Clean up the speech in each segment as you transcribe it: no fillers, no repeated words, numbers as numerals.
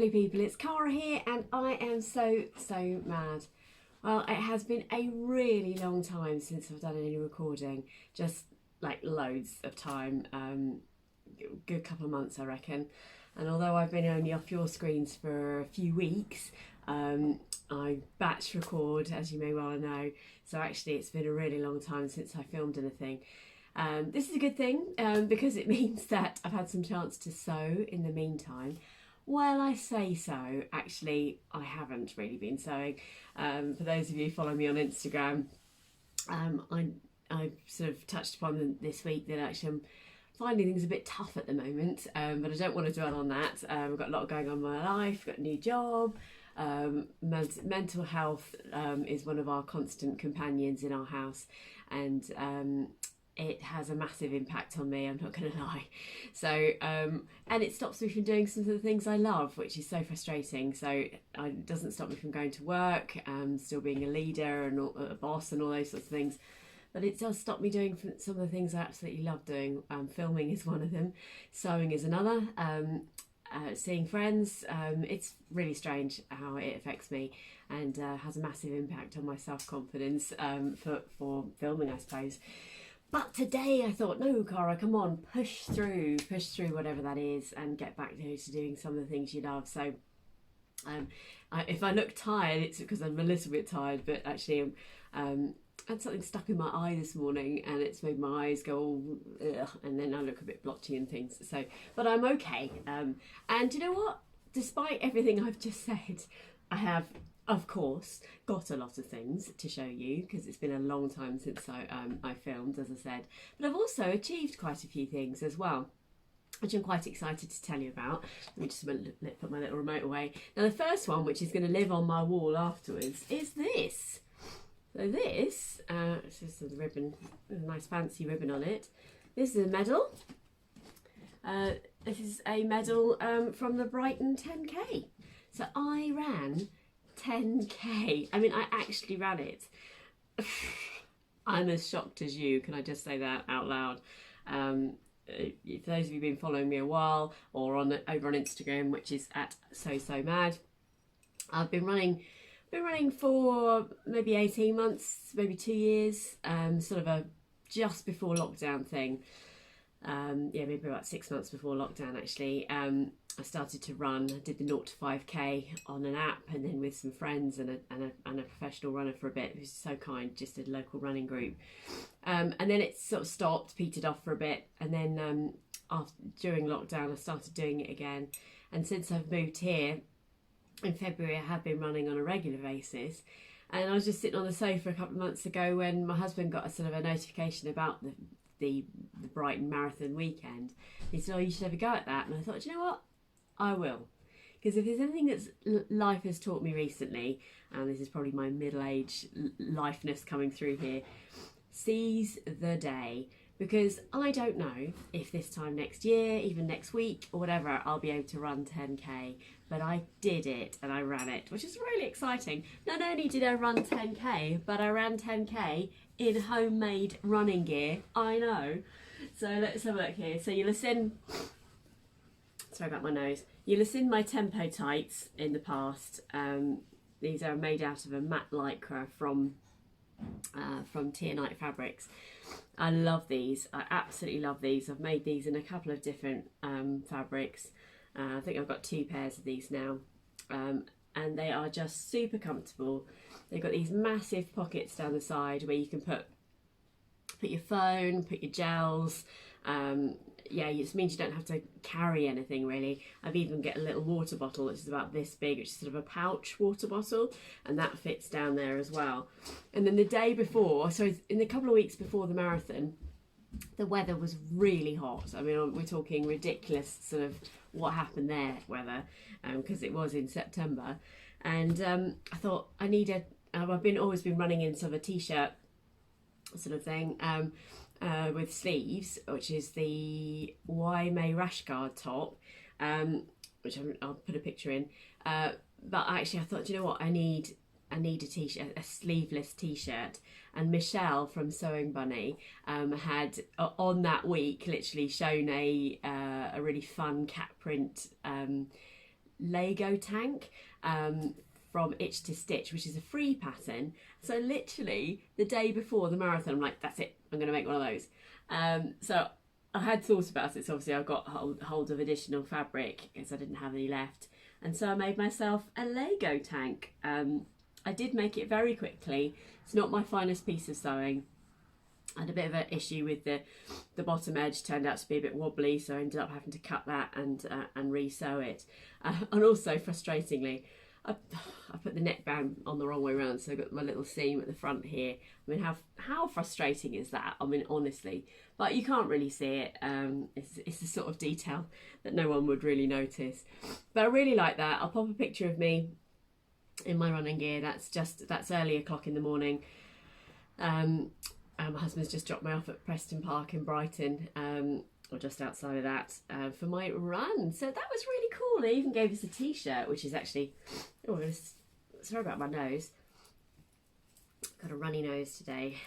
Hey people, it's Cara here and I am so mad. Well, it has been a really long time since I've done any recording, just like loads of time, good couple of months I reckon. And although I've been only off your screens for a few weeks, I batch record, as you may well know, so actually it's been a really long time since I filmed anything. This is a good thing because it means that I've had some chance to sew in the meantime. Well, I say so, actually I haven't really been sewing. For those of you who follow me on Instagram, I sort of touched upon this week that actually I'm finding things a bit tough at the moment, but I don't want to dwell on that. I've got a lot going on in my life, got a new job. Mental health is one of our constant companions in our house, and it has a massive impact on me, I'm not going to lie. So, and it stops me from doing some of the things I love, which is so frustrating. So it doesn't stop me from going to work, still being a leader and a boss and all those sorts of things. But it does stop me doing some of the things I absolutely love doing. Filming is one of them, sewing is another, seeing friends. It's really strange how it affects me and has a massive impact on my self-confidence for filming, I suppose. But today I thought, no, Cara, come on, push through whatever that is and get back to doing some of the things you love. So if I look tired, it's because I'm a little bit tired, but actually I had something stuck in my eye this morning and it's made my eyes go all ugh, and then I look a bit blotchy and things. So, but I'm okay. And you know what? Despite everything I've just said, I have, of course, got a lot of things to show you because it's been a long time since I filmed, as I said. But I've also achieved quite a few things as well, which I'm quite excited to tell you about. Let me just put my little remote away. Now the first one, which is going to live on my wall afterwards, is this. So this, it's just a ribbon, a nice fancy ribbon on it. This is a medal. This is a medal from the Brighton 10K. So I ran 10K. I mean, I actually ran it. I'm as shocked as you, can I just say that out loud? For those of you who've been following me a while, or over on Instagram, which is at so mad, I've been running for maybe 18 months, maybe 2 years, sort of a just before lockdown thing. Yeah, maybe about 6 months before lockdown actually. I started to run. I did the 0 to 5k on an app, and then with some friends and a professional runner for a bit who's so kind, just a local running group. And then it sort of stopped, petered off for a bit, and then during lockdown I started doing it again. And since I've moved here in February, I have been running on a regular basis. And I was just sitting on the sofa a couple of months ago when my husband got a sort of a notification about the Brighton Marathon weekend. He said, oh, you should have a go at that. And I thought, you know what? I will. Because if there's anything that's life has taught me recently, and this is probably my middle-aged lifeness coming through here, seize the day. Because I don't know if this time next year, even next week or whatever, I'll be able to run 10k. But I did it and I ran it, which is really exciting. Not only did I run 10k, but I ran 10k in homemade running gear. I know. So let's have a look here. So you'll have seen, sorry about my nose. You'll have seen my tempo tights in the past. These are made out of a matte lycra from Ditto Fabrics. I love these. I absolutely love these. I've made these in a couple of different fabrics. I think I've got 2 pairs of these now, and they are just super comfortable. They've got these massive pockets down the side where you can put your phone, put your gels. Yeah, it just means you don't have to carry anything really. I've even got a little water bottle which is about this big, which is sort of a pouch water bottle, and that fits down there as well. And then the day before, so in the couple of weeks before the marathon, the weather was really hot. I mean, we're talking ridiculous sort of what happened there weather, because it was in September. And I thought I need I've always been running in sort of a t-shirt sort of thing, with sleeves, which is the Waimea Rash guard top, which I'll put a picture in. But actually I thought, you know what, I need a t-shirt, a sleeveless t-shirt. And Michelle from Sewing Bunny had on that week literally shown a really fun cat print Lago tank from Itch to Stitch, which is a free pattern. So literally the day before the marathon, I'm like, that's it, I'm going to make one of those. So I had thought about it, so obviously I got hold of additional fabric because I didn't have any left, and so I made myself a Lego tank. I did make it very quickly. It's not my finest piece of sewing. I had a bit of an issue with the bottom edge, turned out to be a bit wobbly, so I ended up having to cut that and re-sew it. And also, frustratingly, I put the neckband on the wrong way around, so I got my little seam at the front here. I mean, how frustrating is that? I mean, honestly, but you can't really see it. It's the sort of detail that no one would really notice. But I really like that. I'll pop a picture of me in my running gear. That's early o'clock in the morning. My husband's just dropped me off at Preston Park in Brighton, or just outside of that, for my run. So that was really cool. They even gave us a t-shirt, which is actually, sorry about my nose. Got a runny nose today.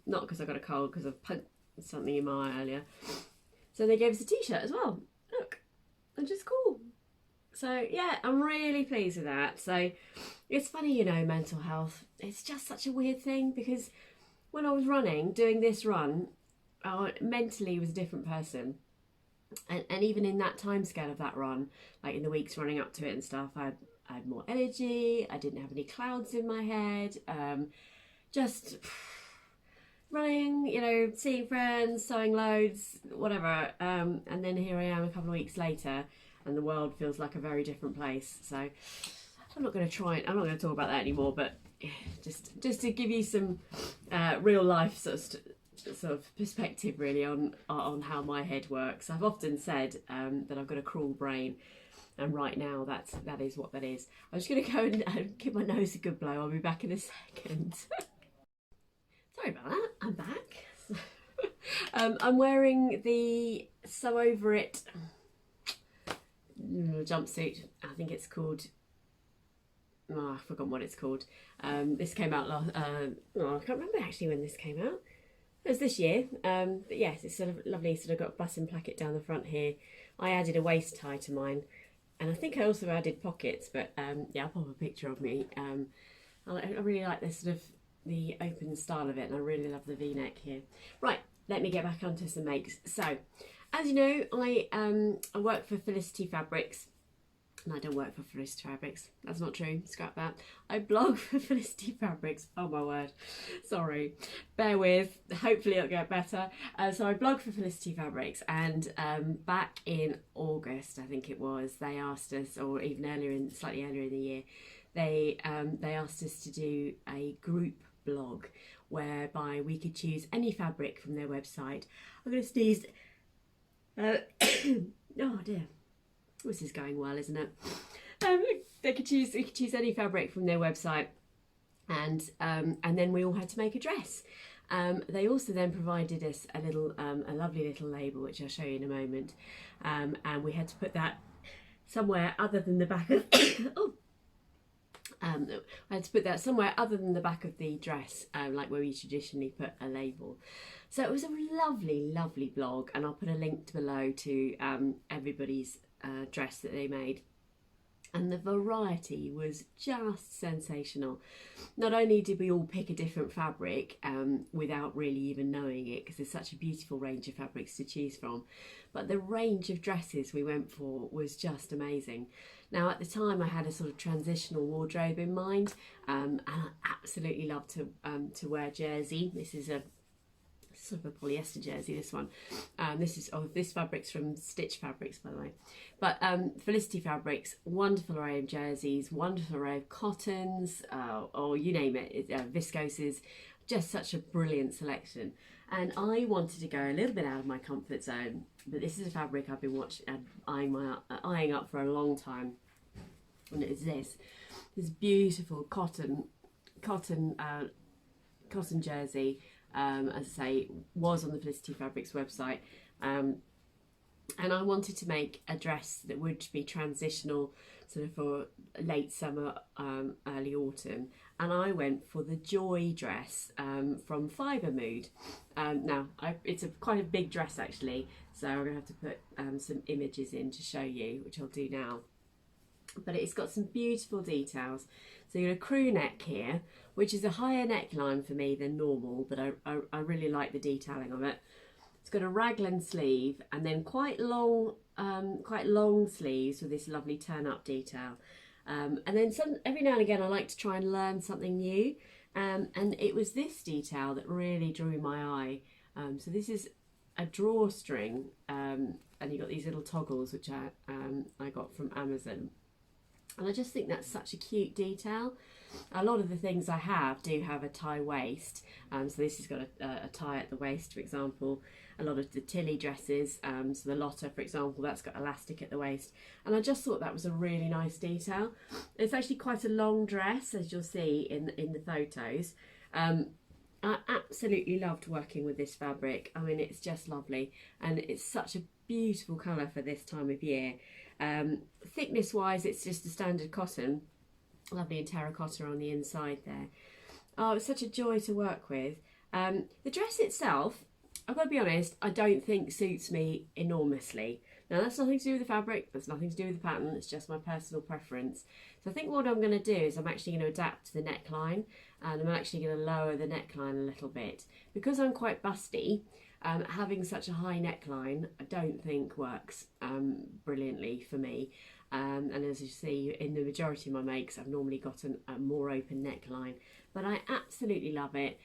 Not because I got a cold, because I've poked something in my eye earlier. So they gave us a t-shirt as well. Look, which is cool. So yeah, I'm really pleased with that. So it's funny, you know, mental health. It's just such a weird thing, because when I was running, doing this run, I mentally was a different person. And even in that time scale of that run, like in the weeks running up to it and stuff, I had more energy, I didn't have any clouds in my head, just running, you know, seeing friends, sewing loads, whatever. And then here I am a couple of weeks later, and the world feels like a very different place. So I'm not going to talk about that anymore, but just to give you some real life sort of perspective really on how my head works. I've often said that I've got a cruel brain, and right now that is what that is. I'm just going to go and give my nose a good blow. I'll be back in a second. Sorry about that, I'm back. I'm wearing the Sew Over It jumpsuit. I think it's called, I've forgotten what it's called. This came out last, I can't remember actually when this came out. It was this year, but yes, it's sort of lovely, sort of got a button placket down the front here. I added a waist tie to mine, and I think I also added pockets, but yeah, I'll pop a picture of me. I really like this sort of the open style of it, and I really love the V-neck here. Right, let me get back onto some makes. So, as you know, I work for Felicity Fabrics. And I don't work for Felicity Fabrics. That's not true. Scrap that. I blog for Felicity Fabrics. Oh my word. Sorry. Bear with. Hopefully it'll get better. So I blog for Felicity Fabrics, and back in August, I think it was, they asked us, or even slightly earlier in the year, they asked us to do a group blog whereby we could choose any fabric from their website. I'm going to sneeze. Oh dear. This is going well, isn't it? We could choose any fabric from their website, and then we all had to make a dress. They also then provided us a lovely little label, which I'll show you in a moment, and we had to put that somewhere other than the back of I had to put that somewhere other than the back of the dress, like where we traditionally put a label. So it was a lovely, lovely blog, and I'll put a link below to everybody's dress that they made, and the variety was just sensational. Not only did we all pick a different fabric without really even knowing it, because there's such a beautiful range of fabrics to choose from, but the range of dresses we went for was just amazing. Now at the time I had a sort of transitional wardrobe in mind, and I absolutely love to wear jersey. This is a sort of a polyester jersey, this one. This fabric's from Stitch Fabrics, by the way. But Felicity Fabrics, wonderful array of jerseys, wonderful array of cottons, or you name it, viscoses, just such a brilliant selection. And I wanted to go a little bit out of my comfort zone, but this is a fabric I've been eyeing up for a long time, and it is this beautiful cotton jersey. As I say, was on the Felicity Fabrics website, and I wanted to make a dress that would be transitional sort of for late summer, early autumn, and I went for the Joy dress from Fibre Mood. Now it's quite a big dress actually, so I'm going to have to put some images in to show you, which I'll do now. but it's got some beautiful details. So you've got a crew neck here, which is a higher neckline for me than normal, but I really like the detailing of it. It's got a raglan sleeve and then quite long sleeves with this lovely turn-up detail. And then every now and again I like to try and learn something new, and it was this detail that really drew my eye. So this is a drawstring, and you've got these little toggles which I got from Amazon. And I just think that's such a cute detail. A lot of the things I do have a tie waist. So this has got a tie at the waist, for example. A lot of the Tilly dresses, so the Lotta, for example, that's got elastic at the waist. And I just thought that was a really nice detail. It's actually quite a long dress, as you'll see in the photos. I absolutely loved working with this fabric. I mean, it's just lovely. And it's such a beautiful colour for this time of year. Thickness wise, it's just a standard cotton, lovely in terracotta on the inside there. Oh, it's such a joy to work with. The dress itself, I've got to be honest, I don't think suits me enormously. Now that's nothing to do with the fabric, that's nothing to do with the pattern, it's just my personal preference. So I think what I'm going to do is I'm actually going to adapt the neckline, and I'm actually going to lower the neckline a little bit. Because I'm quite busty, having such a high neckline I don't think works brilliantly for me. And as you see in the majority of my makes, I've normally got a more open neckline, but I absolutely love it.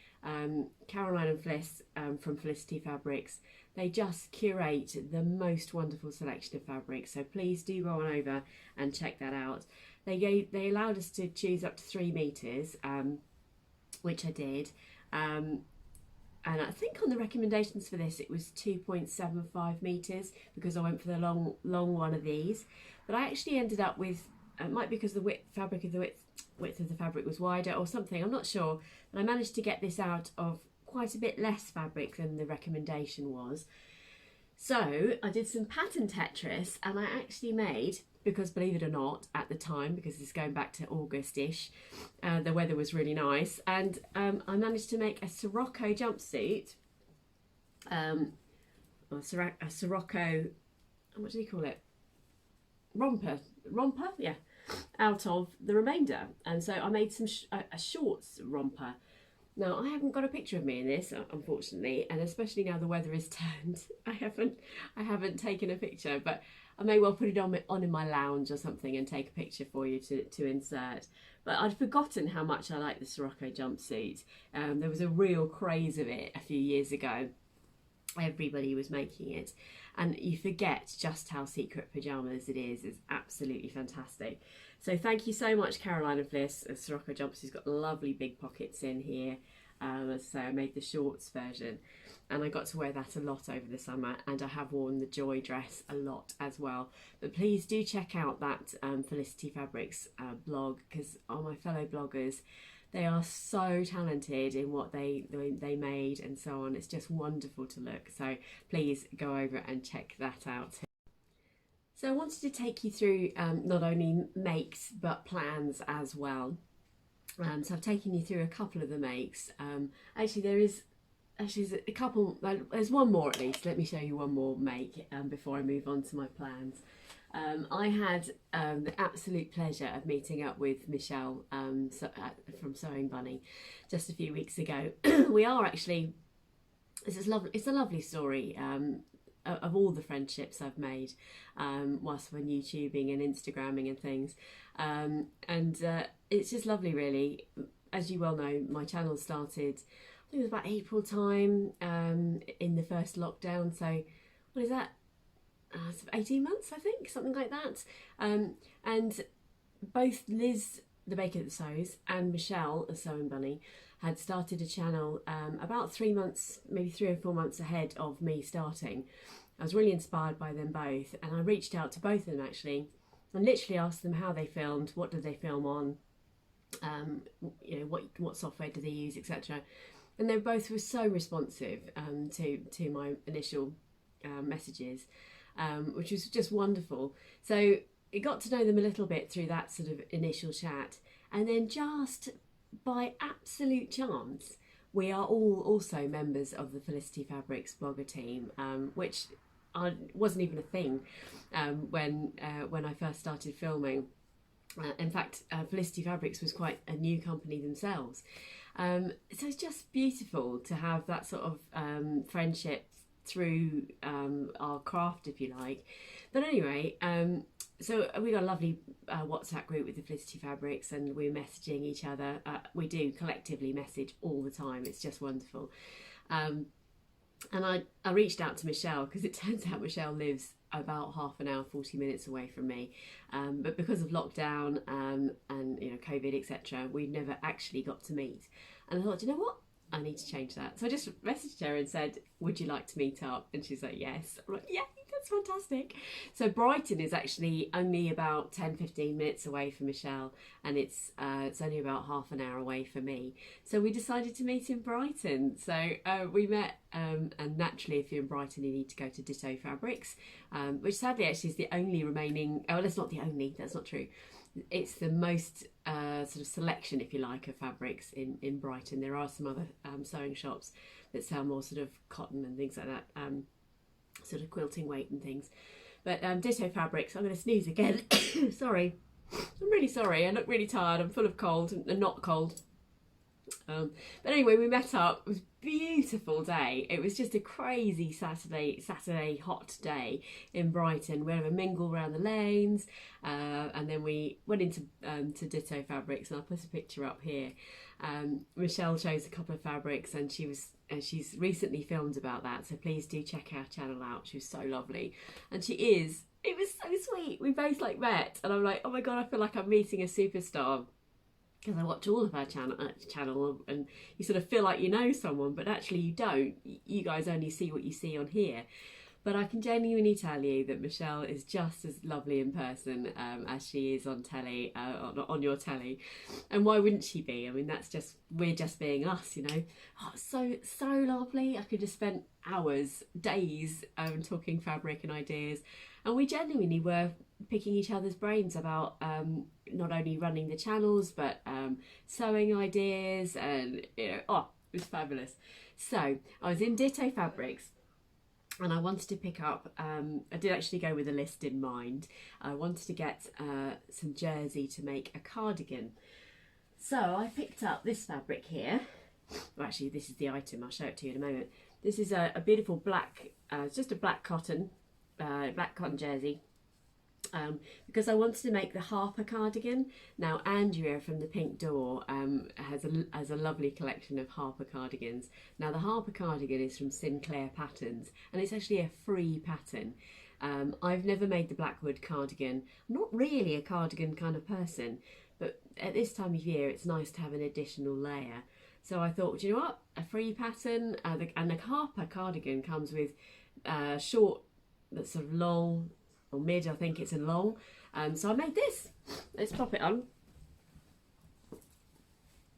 Caroline and Fliss from Felicity Fabrics, they just curate the most wonderful selection of fabrics, so please do go on over and check that out. They allowed us to choose up to 3 meters, which I did, and I think on the recommendations for this it was 2.75 meters because I went for the long one of these, but I actually ended up with, it might be because the width of the fabric was wider or something, I'm not sure, but I managed to get this out of quite a bit less fabric than the recommendation was. So I did some pattern Tetris, and I actually made, because believe it or not, at the time, because it's going back to August-ish, the weather was really nice, and I managed to make a Sirocco jumpsuit, a Sirocco, what do you call it? Romper, yeah, out of the remainder. And so I made a shorts romper. Now I haven't got a picture of me in this, unfortunately, and especially now the weather is turned, I haven't taken a picture, but I may well put it on in my lounge or something and take a picture for you to insert. But I'd forgotten how much I like the Sirocco jumpsuit. There was a real craze of it a few years ago. Everybody was making it, and you forget just how secret pyjamas it is. It's absolutely fantastic. So thank you so much, Caroline and Fliss. The Sirocco jumpsuit's got lovely big pockets in here. As I say, I made the shorts version, and I got to wear that a lot over the summer, and I have worn the Joy dress a lot as well. But please do check out that Felicity Fabrics blog, because all my fellow bloggers, they are so talented in what they made and so on. It's just wonderful to look. So please go over and check that out. So I wanted to take you through not only makes but plans as well. So I've taken you through a couple of the makes. Actually there's a couple, there's one more at least. Let me show you one more make before I move on to my plans. I had the absolute pleasure of meeting up with Michelle from Sewing Bunny just a few weeks ago. We are actually, it's a lovely story of all the friendships I've made whilst I've been YouTubing and Instagramming and things. And it's just lovely, really. As you well know, my channel started, I think it was about April time in the first lockdown. So what is that? 18 months, I think, something like that. And both Liz, the Baker That Sews, and Michelle, the Sewing Bunny, had started a channel about 3 months, maybe 3 or 4 months ahead of me starting. I was really inspired by them both, and I reached out to both of them actually, and literally asked them how they filmed, what did they film on, you know, what software do they use, etc. And they both were so responsive to my initial messages. Which was just wonderful. So I got to know them a little bit through that sort of initial chat, and then just by absolute chance we are all also members of the Felicity Fabrics blogger team, which wasn't even a thing when I first started filming. In fact, Felicity Fabrics was quite a new company themselves. So it's just beautiful to have that sort of friendship through our craft, if you like. But anyway, so we got a lovely WhatsApp group with the Felicity Fabrics, and we're messaging each other. We do collectively message all the time. It's just wonderful. And I reached out to Michelle, because it turns out Michelle lives about half an hour, 40 minutes away from me. But because of lockdown and COVID, etc., we never actually got to meet. And I thought, you know what? I need to change that. So I just messaged her and said, would you like to meet up? And she's like, yes. I'm like, yeah, that's fantastic. So Brighton is actually only about 10-15 minutes away from Michelle, and it's only about half an hour away for me. So we decided to meet in Brighton. So we met, and naturally, if you're in Brighton, you need to go to Ditto Fabrics, which sadly actually is the only remaining, oh, that's not the only, that's not true. It's the most sort of selection, if you like, of fabrics in Brighton. There are some other sewing shops that sell more sort of cotton and things like that, sort of quilting weight and things. But Ditto Fabrics, I'm going to sneeze again. Sorry, I'm really sorry. I look really tired. I'm full of cold and not cold. But anyway, we met up. It was a beautiful day. It was just a crazy Saturday hot day in Brighton. We had a mingle around the lanes, and then we went into to Ditto Fabrics, and I'll put a picture up here. Michelle chose a couple of fabrics, and she's recently filmed about that, so please do check our channel out. She was so lovely, and she is. It was so sweet. We both met, and I'm like, oh my god, I feel like I'm meeting a superstar. Because I watch all of our channel, and you sort of feel like you know someone, but actually you don't. You guys only see what you see on here. But I can genuinely tell you that Michelle is just as lovely in person as she is on telly, on your telly. And why wouldn't she be? I mean, we're just being us, you know. Oh, so lovely. I could just spend hours, days talking fabric and ideas. And we genuinely were picking each other's brains about not only running the channels, but sewing ideas, and it was fabulous. So I was in Ditto Fabrics, and I wanted to pick up, I did actually go with a list in mind. I wanted to get some jersey to make a cardigan. So I picked up this fabric here. Well, actually, this is the item. I'll show it to you in a moment. This is a beautiful black, it's just a black cotton jersey. Because I wanted to make the Harper Cardigan. Now Andrea from the Pink Door has a lovely collection of Harper cardigans. Now the Harper Cardigan is from Sinclair Patterns, and it's actually a free pattern. I've never made the Blackwood cardigan. I'm not really a cardigan kind of person, but at this time of year it's nice to have an additional layer. So I thought, do you know what, a free pattern, and the Harper Cardigan comes with short, that's sort of long, or mid, I think it's a long. So I made this. Let's pop it on.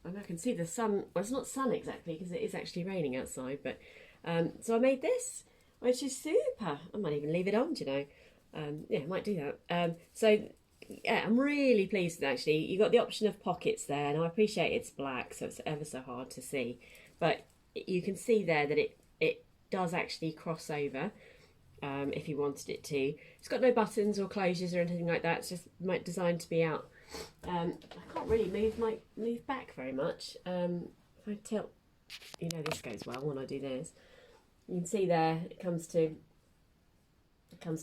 And I can see the sun. Well, it's not sun exactly, because it is actually raining outside. But so I made this, which is super. I might even leave it on, do you know. Yeah, I might do that. So yeah, I'm really pleased with it, actually. You got the option of pockets there, and I appreciate it's black, so it's ever so hard to see. But you can see there that it does actually cross over. If you wanted it to. It's got no buttons or closures or anything like that. It's just designed to be out. I can't really move back very much. If I tilt, you know, this goes well when I do this. You can see there it comes to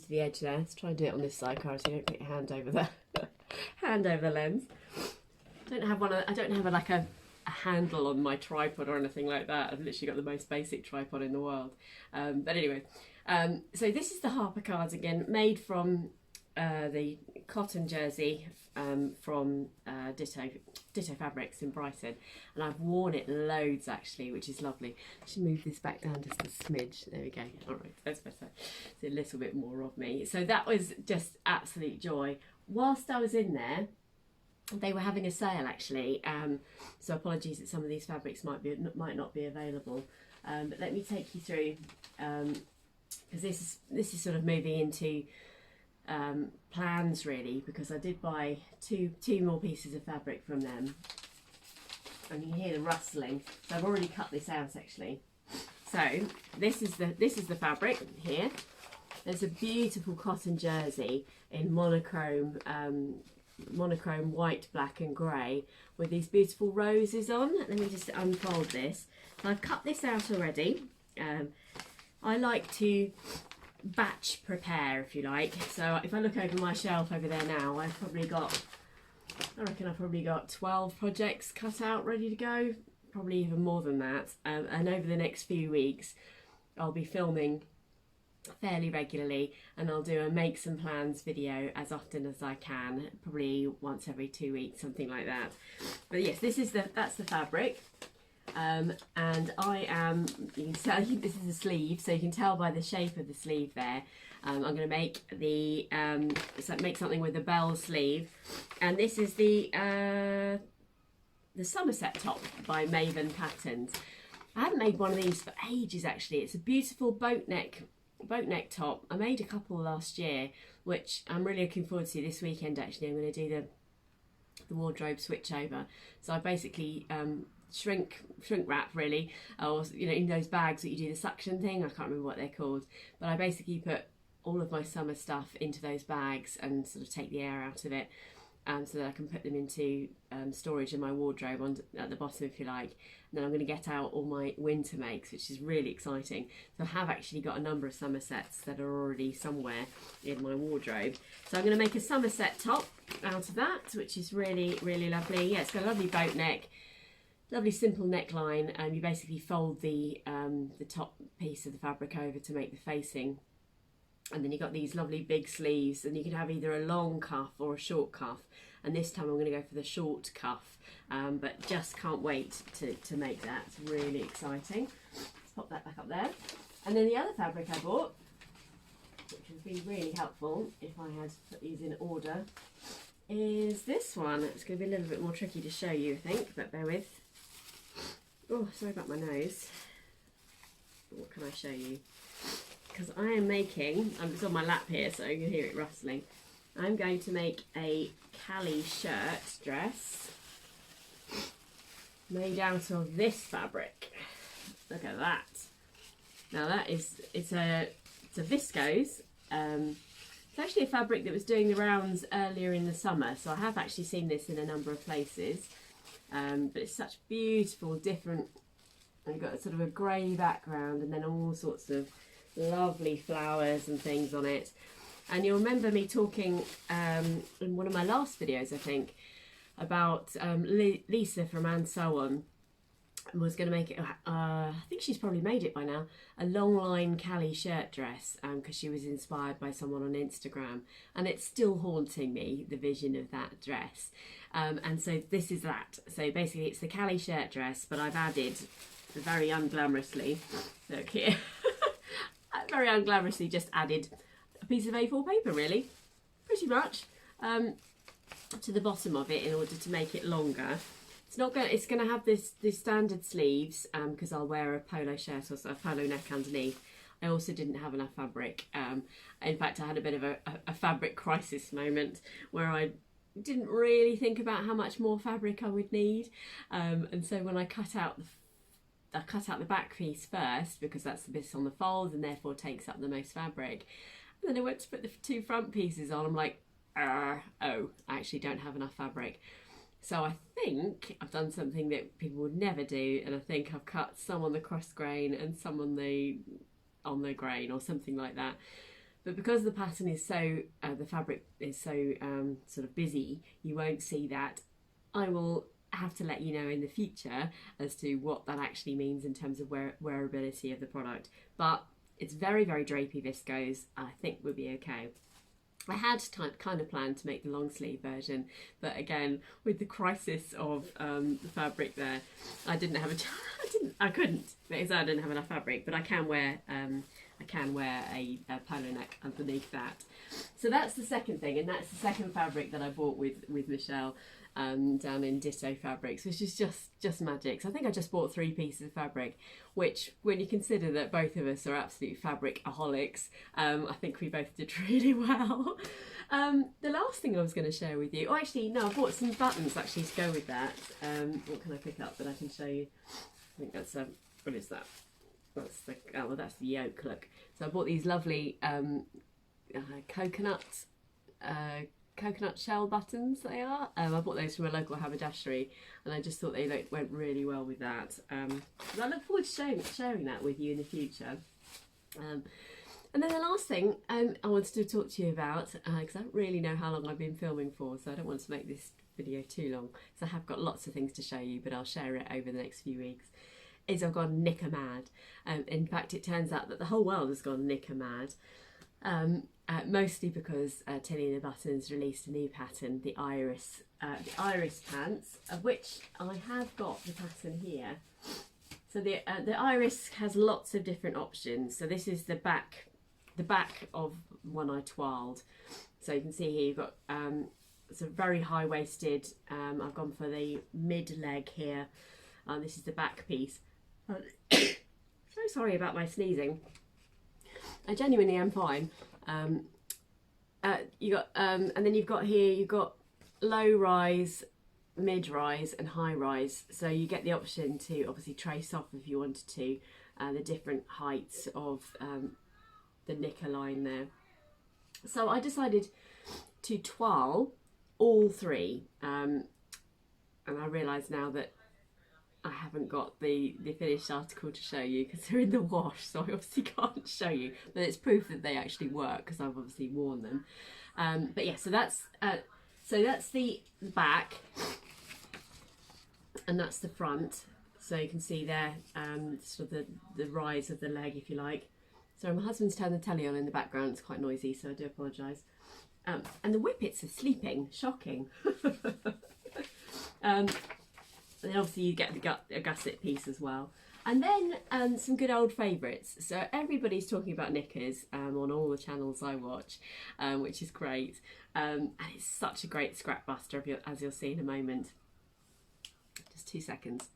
the edge there. Let's try and do it on this side, Cara, so you don't put your hand over the lens. I don't have a handle on my tripod or anything like that. I've literally got the most basic tripod in the world. But anyway. So this is the Harper Cardigan, made from the cotton jersey from Ditto Fabrics in Brighton, and I've worn it loads actually, which is lovely. I should move this back down just a smidge. There we go. All right, that's better. It's a little bit more of me. So that was just absolute joy. Whilst I was in there, they were having a sale actually. So apologies that some of these fabrics might not be available. But let me take you through. Because this is sort of moving into plans really, because I did buy two more pieces of fabric from them, and you can hear the rustling. So I've already cut this out actually. So this is the fabric here. There's a beautiful cotton jersey in monochrome monochrome white, black and grey with these beautiful roses on. Let me just unfold this. So I've cut this out already. I like to batch prepare, if you like. So if I look over my shelf over there now, I reckon I've probably got 12 projects cut out ready to go, probably even more than that. And over the next few weeks I'll be filming fairly regularly, and I'll do a make some plans video as often as I can, probably once every 2 weeks, something like that. But yes, that's the fabric. And I am, you can tell, this is a sleeve, so you can tell by the shape of the sleeve there. I'm going to make make something with a bell sleeve, and this is the Summerset top by Maven Patterns. I haven't made one of these for ages actually. It's a beautiful boat neck top. I made a couple last year, which I'm really looking forward to this weekend. Actually, I'm going to do the wardrobe switch over. So I basically shrink wrap really, or in those bags that you do the suction thing. I can't remember what they're called, but I basically put all of my summer stuff into those bags and sort of take the air out of it, so that I can put them into storage in my wardrobe at the bottom, if you like. And then I'm going to get out all my winter makes, which is really exciting. So I have actually got a number of Summersets that are already somewhere in my wardrobe. So I'm going to make a Summerset top out of that, which is really, really lovely. Yeah, it's got a lovely boat neck, lovely simple neckline, and you basically fold the top piece of the fabric over to make the facing. And then you've got these lovely big sleeves, and you can have either a long cuff or a short cuff. And this time I'm going to go for the short cuff, but just can't wait to make that. It's really exciting. Let's pop that back up there. And then the other fabric I bought, which would be really helpful if I had put these in order, is this one. It's going to be a little bit more tricky to show you, I think, but bear with. Oh, sorry about my nose. What can I show you? Because I am making, it's on my lap here so you can hear it rustling. I'm going to make a Cali shirt dress made out of this fabric. Look at that. Now it's a viscose. It's actually a fabric that was doing the rounds earlier in the summer, so I have actually seen this in a number of places. But it's such beautiful, different. You've got sort of a grey background and then all sorts of lovely flowers and things on it. And you'll remember me talking in one of my last videos, I think, about Lisa from And So On was going to make it, I think she's probably made it by now, a long line Cali shirt dress, because she was inspired by someone on Instagram, and it's still haunting me, the vision of that dress. And so this is that. So basically it's the Cali shirt dress, but I've added very unglamorously, look here, very unglamorously just added a piece of A4 paper, really, pretty much, to the bottom of it in order to make it longer. It's going to have this standard sleeves, because I'll wear a polo shirt or a polo neck underneath. I also didn't have enough fabric. In fact, I had a bit of a fabric crisis moment where I didn't really think about how much more fabric I would need. And so when I cut out the back piece first, because that's the bit on the fold and therefore takes up the most fabric. And then I went to put the two front pieces on. I'm like, oh, I actually don't have enough fabric. So I think I've done something that people would never do, and I think I've cut some on the cross grain and some on the grain or something like that. But because the pattern is so, the fabric is so sort of busy, you won't see that. I will have to let you know in the future as to what that actually means in terms of wearability of the product. But it's very, very drapey viscose. I think we'll be okay. I had kind of planned to make the long sleeve version, but again, with the crisis of the fabric there, I didn't have I couldn't, because I didn't have enough fabric. But I can wear a polo neck underneath that. So that's the second thing, and that's the second fabric that I bought with Michelle down in Ditto Fabrics, which is just magic. So I think I just bought 3 pieces of fabric, which, when you consider that both of us are absolute fabric-aholics, I think we both did really well. The last thing I was going to share with you, actually no, I bought some buttons actually to go with that. What can I pick up that I can show you? I think that's what is that? That's the yoke, look. So I bought these lovely coconut coconut shell buttons they are. I bought those from a local haberdashery, and I just thought they went really well with that. And I look forward to sharing that with you in the future. And then the last thing I wanted to talk to you about, because I don't really know how long I've been filming for, so I don't want to make this video too long, so I have got lots of things to show you, but I'll share it over the next few weeks, is I've gone knicker mad. In fact, it turns out that the whole world has gone knicker mad, mostly because Tilly and the Buttons released a new pattern, the Iris pants, of which I have got the pattern here. So the Iris has lots of different options. So this is the back of one I twirled. So you can see here you've got it's a very high-waisted. I've gone for the mid leg here. This is the back piece. So sorry about my sneezing. I genuinely am fine. You got and then you've got here, you've got low rise, mid rise and high rise, so you get the option to obviously trace off, if you wanted to, the different heights of the knicker line there. So I decided to twirl all three, and I realise now that I haven't got the finished article to show you because they're in the wash, so I obviously can't show you, but it's proof that they actually work because I've obviously worn them. But yeah, so that's the back, and that's the front. So you can see there sort of the rise of the leg, if you like. Sorry, my husband's turned the telly on in the background. It's quite noisy, so I do apologise. And the whippets are sleeping. Shocking. And then obviously you get a gusset piece as well. And then some good old favourites. So everybody's talking about knickers on all the channels I watch, which is great. And it's such a great scrap buster, as you'll see in a moment. Just 2 seconds.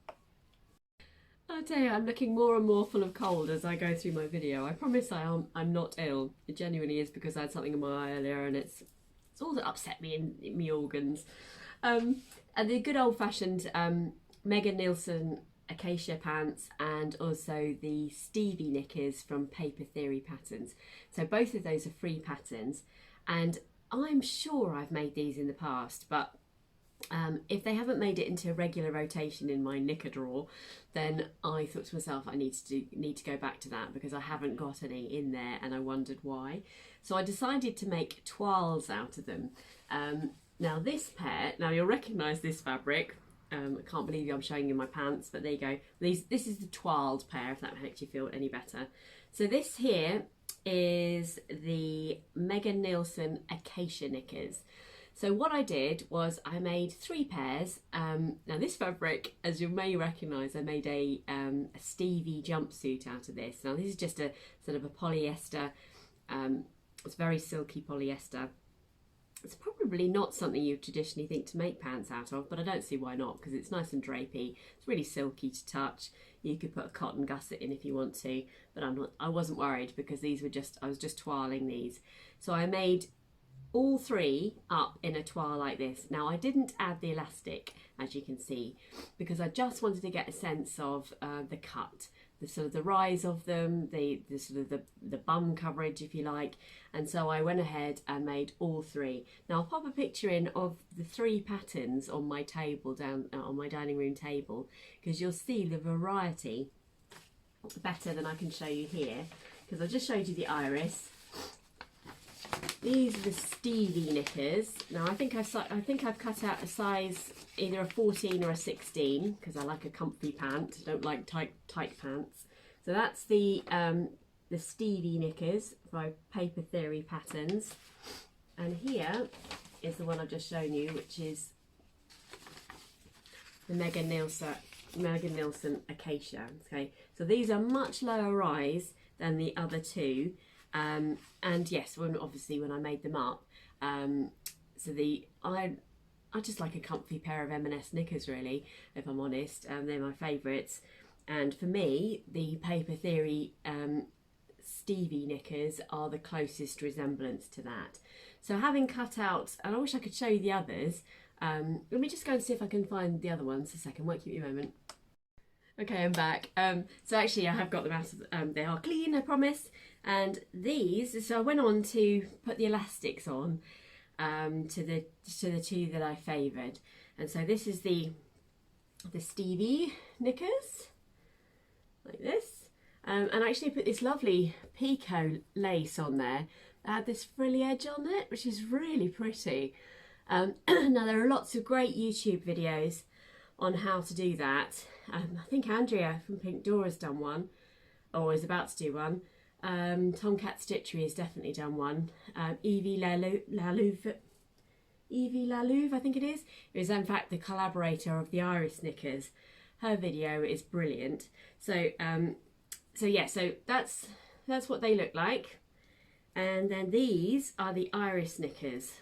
I tell you, I'm looking more and more full of cold as I go through my video. I promise I'm not ill. It genuinely is because I had something in my eye earlier, and it's all that upset me in my organs. And the good old-fashioned Megan Nielsen Acacia pants, and also the Stevie Knickers from Paper Theory Patterns. So both of those are free patterns, and I'm sure I've made these in the past, but if they haven't made it into a regular rotation in my knicker drawer, then I thought to myself I need to go back to that, because I haven't got any in there and I wondered why. So I decided to make twirls out of them. Now this pair, now you'll recognise this fabric. I can't believe I'm showing you my pants, but there you go. This is the twirled pair, if that makes you feel any better. So this here is the Megan Nielsen Acacia knickers. So what I did was I made 3 pairs. Now this fabric, as you may recognise, I made a Stevie jumpsuit out of this. Now this is just a sort of a polyester, it's very silky polyester. It's probably not something you traditionally think to make pants out of, but I don't see why not, because it's nice and drapey. It's really silky to touch. You could put a cotton gusset in if you want to, but I wasn't worried, because I was just twirling these. So I made all 3 up in a twirl like this. Now I didn't add the elastic, as you can see, because I just wanted to get a sense of the cut, the sort of the rise of them, the sort of the bum coverage, if you like. And so I went ahead and made all 3. Now I'll pop a picture in of the 3 patterns on my table down on my dining room table, because you'll see the variety better than I can show you here, because I just showed you the Iris. These are the Stevie Knickers. Now I think I've cut out a size, either a 14 or a 16, because I like a comfy pant. I don't like tight pants. So that's the Stevie Knickers by Paper Theory Patterns. And here is the one I've just shown you, which is the Megan Nielsen Acacia. Okay, so these are much lower rise than the other 2. And yes, obviously when I made them up, so I just like a comfy pair of M&S knickers, really, if I'm honest. They're my favourites. And for me, the Paper Theory Stevie knickers are the closest resemblance to that. So having cut out, and I wish I could show you the others. Let me just go and see if I can find the other ones a second. Won't keep you a moment. Okay, I'm back. So actually I have got them out of, they are clean, I promise. And these, so I went on to put the elastics on, to the two that I favoured. And so this is the Stevie Knickers, like this. And I actually put this lovely picot lace on there. I had this frilly edge on it, which is really pretty. Now there are lots of great YouTube videos on how to do that. I think Andrea from Pink Door has done one, or is about to do one. Tomcat Stitchery has definitely done one. Evie Lalouve, I think it is, who is in fact the collaborator of the Iris Knickers. Her video is brilliant. So yeah, so that's what they look like. And then these are the Iris Knickers.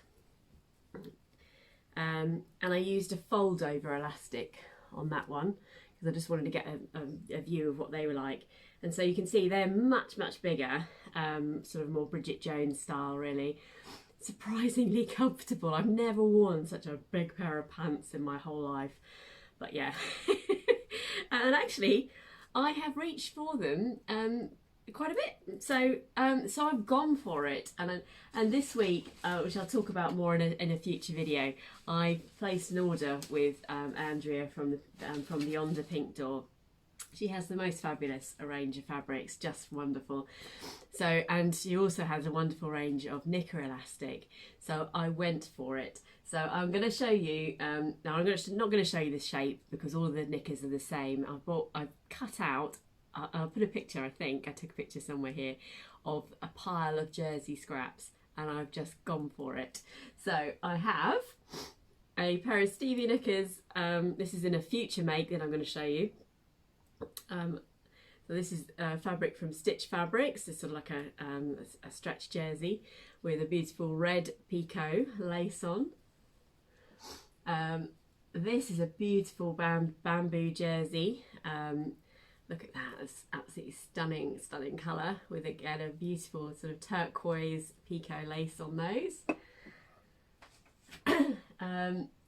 And I used a fold over elastic on that one because I just wanted to get a view of what they were like. And so you can see they're much bigger, sort of more Bridget Jones style really. Surprisingly comfortable. I've never worn such a big pair of pants in my whole life, but yeah. And actually I have reached for them quite a bit, so I've gone for it, and this week, which I'll talk about more in a future video, I placed an order with Andrea from the Beyond the Pink Door. She has the most fabulous range of fabrics, just wonderful. So, and she also has a wonderful range of knicker elastic. So I went for it. So I'm going to show you. Now I'm not going to show you the shape because all of the knickers are the same. I've cut out. I'll put a picture. I think I took a picture somewhere here of a pile of jersey scraps, and I've just gone for it. So I have a pair of Stevie Knickers. This is in a future make that I'm going to show you. So this is fabric from Stitch Fabrics. It's sort of like a stretch jersey with a beautiful red picot lace on. This is a beautiful bamboo jersey. Look at that, it's absolutely stunning colour with again a beautiful sort of turquoise picot lace on those.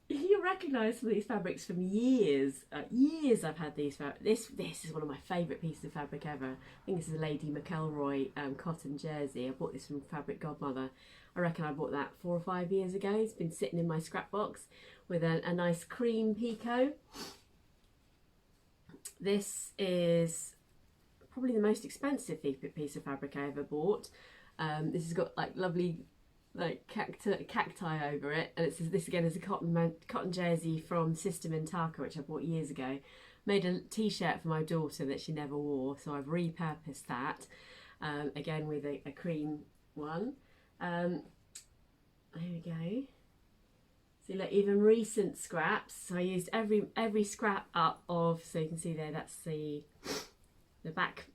You'll recognise some of these fabrics from years. I've had these fabrics. This is one of my favourite pieces of fabric ever. I think this is a Lady McElroy cotton jersey. I bought this from Fabric Godmother. I reckon I bought that 4 or 5 years ago. It's been sitting in my scrap box with a nice cream picot. This is probably the most expensive piece of fabric I ever bought. This has got like lovely like cacti over it, and this again is a cotton jersey from Sister Mintaka, which I bought years ago. Made a t-shirt for my daughter that she never wore, so I've repurposed that again with a cream one. There we go. So look, even recent scraps. So I used every scrap up of, so you can see there, that's the back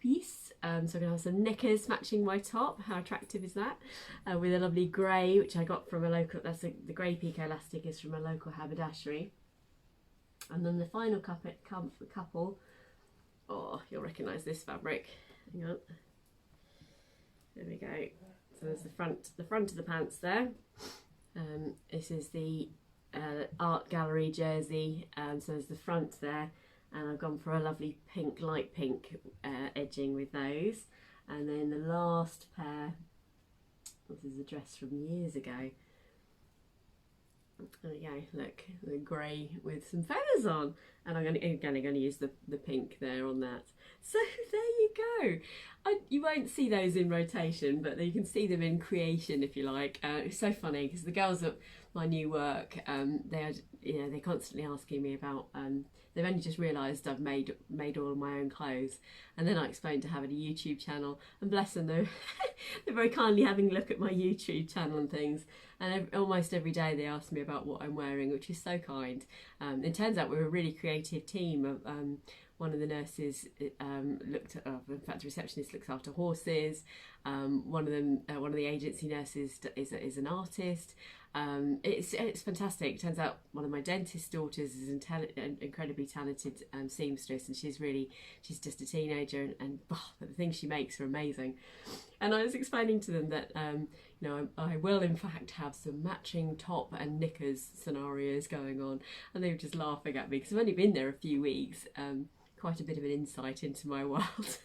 piece. So I'm gonna have some knickers matching my top. How attractive is that? With a lovely grey, which I got from a local. The grey picot elastic is from a local haberdashery. And then the final couple. Oh, you'll recognise this fabric. Hang on. There we go. So there's the front of the pants there. This is the art gallery jersey, so there's the front there, and I've gone for a lovely pink, light pink edging with those. And then the last pair, this is a dress from years ago. There we go, look, the grey with some feathers on, and I'm going to use the pink there on that. So there you go. You won't see those in rotation, but you can see them in creation if you like. It's so funny because the girls at my new work, they're constantly asking me about. They've only just realised I've made all of my own clothes, and then I explained to having a YouTube channel, and bless them, they're very kindly having a look at my YouTube channel and things, and almost every day they ask me about what I'm wearing, which is so kind. It turns out we're a really creative team. One of the nurses looked at, in fact, the receptionist looks after horses. One of the agency nurses is an artist. It's fantastic. It turns out one of my dentist daughters is an incredibly talented seamstress, and she's just a teenager, and the things she makes are amazing. And I was explaining to them that I will in fact have some matching top and knickers scenarios going on, and they were just laughing at me because I've only been there a few weeks. Quite a bit of an insight into my world.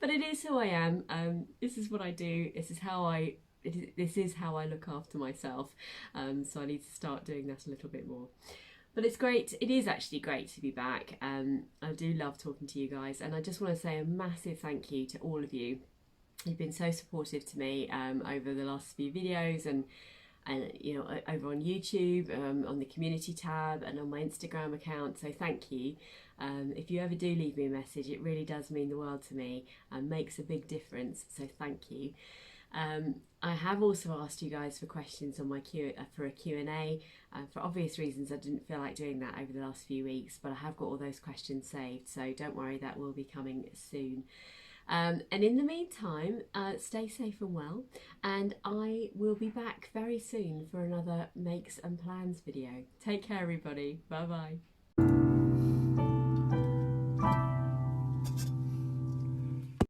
But it is who I am. This is what I do. This is how I this is how I look after myself, so I need to start doing that a little bit more. But it's great, it is actually great to be back. I do love talking to you guys, and I just want to say a massive thank you to all of you. You've been so supportive to me over the last few videos, and you know, over on YouTube, on the community tab, and on my Instagram account, so thank you. If you ever do leave me a message, it really does mean the world to me and makes a big difference, so thank you. I have also asked you guys for questions on my for a Q&A. For obvious reasons, I didn't feel like doing that over the last few weeks, but I have got all those questions saved, so don't worry, that will be coming soon. And in the meantime, stay safe and well, and I will be back very soon for another Makes and Plans video. Take care, everybody. Bye bye.